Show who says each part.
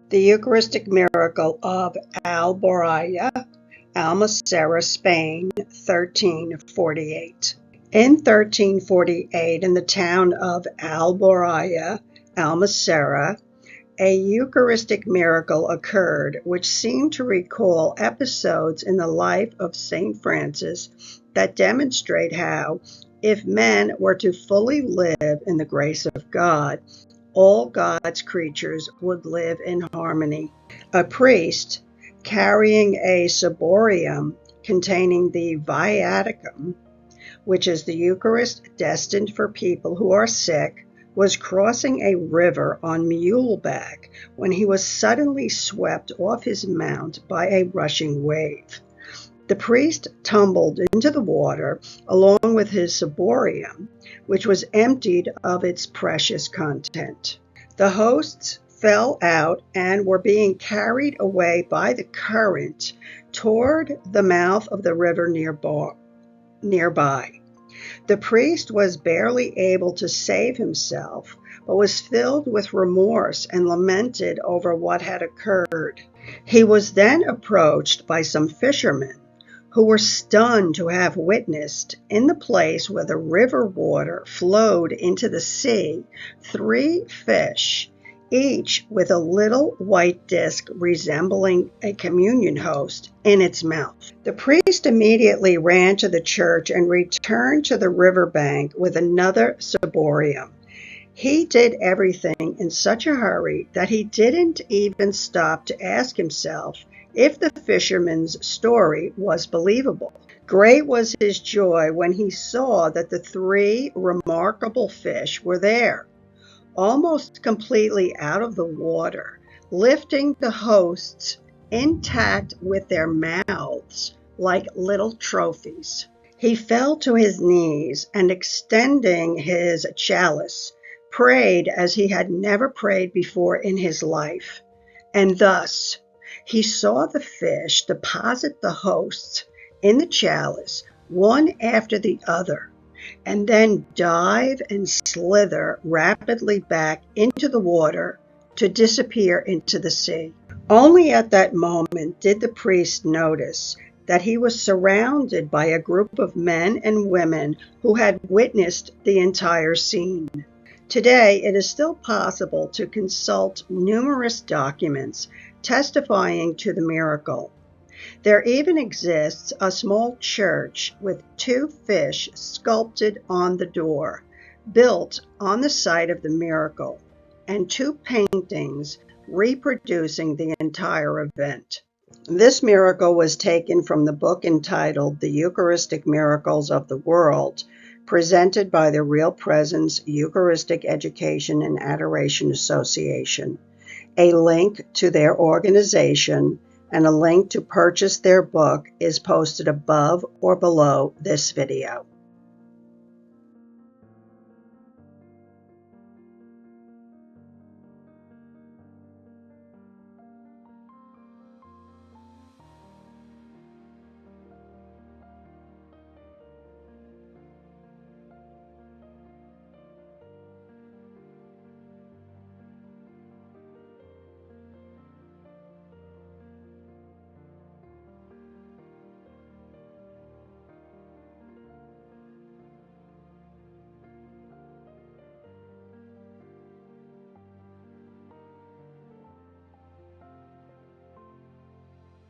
Speaker 1: The Eucharistic miracle of Alboraya-Almacera, Spain, 1348. In 1348, in the town of Alboraya-Almacera, a Eucharistic miracle occurred which seemed to recall episodes in the life of St. Francis that demonstrate how, if men were to fully live in the grace of God, all God's creatures would live in harmony. A priest carrying a ciborium containing the Viaticum, which is the Eucharist destined for people who are sick, was crossing a river on mule-back when he was suddenly swept off his mount by a rushing wave. The priest tumbled into the water along with his ciborium, which was emptied of its precious content. The hosts fell out and were being carried away by the current toward the mouth of the river nearby. The priest was barely able to save himself, but was filled with remorse and lamented over what had occurred. He was then approached by some fishermen who were stunned to have witnessed, in the place where the river water flowed into the sea, 3 fish, each with a little white disc resembling a communion host in its mouth. The priest immediately ran to the church and returned to the riverbank with another ciborium. He did everything in such a hurry that he didn't even stop to ask himself if the fisherman's story was believable. Great was his joy when he saw that the 3 remarkable fish were there, almost completely out of the water, lifting the hosts intact with their mouths like little trophies. He fell to his knees and, extending his chalice, prayed as he had never prayed before in his life. And thus he saw the fish deposit the hosts in the chalice, one after the other, and then dive and slither rapidly back into the water to disappear into the sea. Only at that moment did the priest notice that he was surrounded by a group of men and women who had witnessed the entire scene. Today, it is still possible to consult numerous documents testifying to the miracle. There even exists a small church with 2 fish sculpted on the door, built on the site of the miracle, and 2 paintings reproducing the entire event. This miracle was taken from the book entitled The Eucharistic Miracles of the World, presented by the Real Presence Eucharistic Education and Adoration Association. A link to their organization and a link to purchase their book is posted above or below this video.